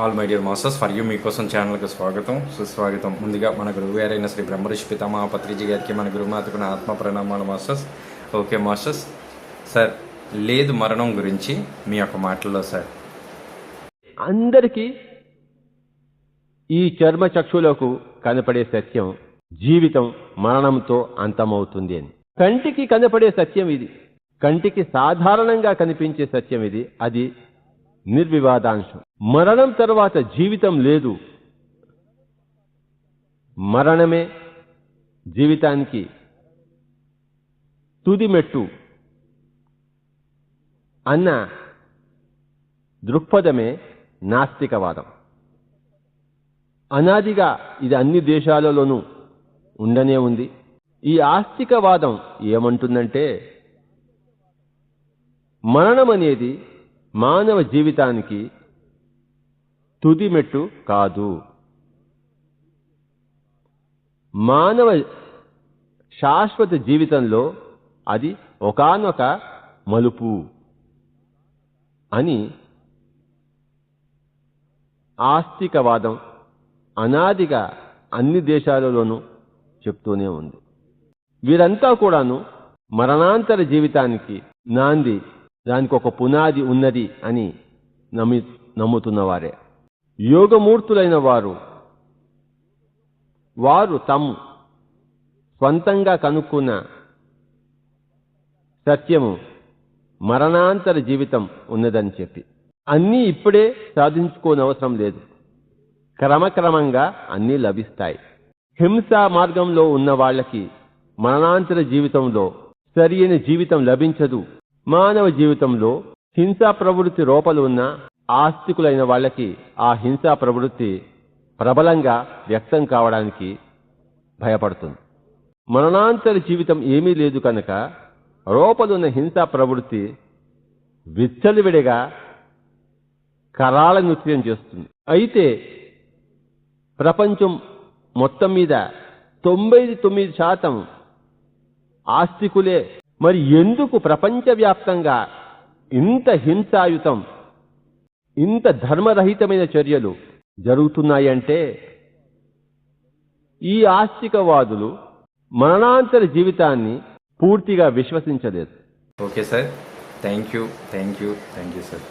All my dear masters for you మీకోసం ఛానల్కి స్వాగతం సుస్వాగతం. ముందుగా మన గురువు గారైన శ్రీ బ్రహ్మర్షి పితామహ పత్రిజీ గారికి మన గురుమాతకు నా ఆత్మ ప్రణామాలు మాస్టర్స్. ఓకే మాస్టర్స్, సార్ లేదు మరణం గురించి మీ యొక్క మాటల్లో సార్. అందరికీ ఈ చర్మ చక్షులకు కనపడే సత్యం జీవితం మరణంతో అంతమవుతుంది అని. కంటికి కనపడే సత్యం ఇది, కంటికి సాధారణంగా కనిపించే సత్యం ఇది. అది నిర్వివాదాంశం. మరణం తర్వాత జీవితం లేదు, మరణమే జీవితానికి తుది మెట్టు అన్న దృక్పథమే నాస్తికవాదం. అనాదిగా ఇది అన్ని దేశాలలోనూ ఉండనే ఉంది. ఈ ఆస్తికవాదం ఏమంటుందంటే, మరణం అనేది మానవ జీవితానికి తుది మెట్టు కాదు, మానవ శాశ్వత జీవితంలో అది ఒకానొక మలుపు అని ఆస్తికవాదం అనాదిగా అన్ని దేశాలలోనూ చెప్తూనే ఉంది. వీరంతా కూడాను మరణాంతర జీవితానికి నాంది, దానికి ఒక పునాది ఉన్నది అని నమ్ముతున్నవారే. యోగమూర్తులైన వారు తాము స్వంతంగా కనుక్కున్న సత్యము మరణాంతర జీవితం ఉన్నదని చెప్పి అన్నీ ఇప్పుడే సాధించుకోనవసరం లేదు, క్రమక్రమంగా అన్నీ లభిస్తాయి. హింసా మార్గంలో ఉన్న వాళ్ళకి మరణాంతర జీవితంలో సరి అయిన జీవితం లభించదు. మానవ జీవితంలో హింసా ప్రవృత్తి లోపల ఉన్న ఆస్తికులైన వాళ్ళకి ఆ హింసా ప్రవృత్తి ప్రబలంగా వ్యక్తం కావడానికి భయపడుతుంది. మరణాంతర జీవితం ఏమీ లేదు కనుక లోపలున్న హింసా ప్రవృత్తి విచ్చలవిడిగా కరాళ నృత్యం చేస్తుంది. అయితే ప్రపంచం మొత్తం మీద 99% ఆస్తికులే. మరి ఎందుకు ప్రపంచవ్యాప్తంగా ఇంత హింసాయుతం, ఇంత ధర్మరహితమైన చర్యలు జరుగుతున్నాయంటే, ఈ ఆస్తికవాదులు మరణాంతర జీవితాన్ని పూర్తిగా విశ్వసించలేదు. Okay sir, thank you sir.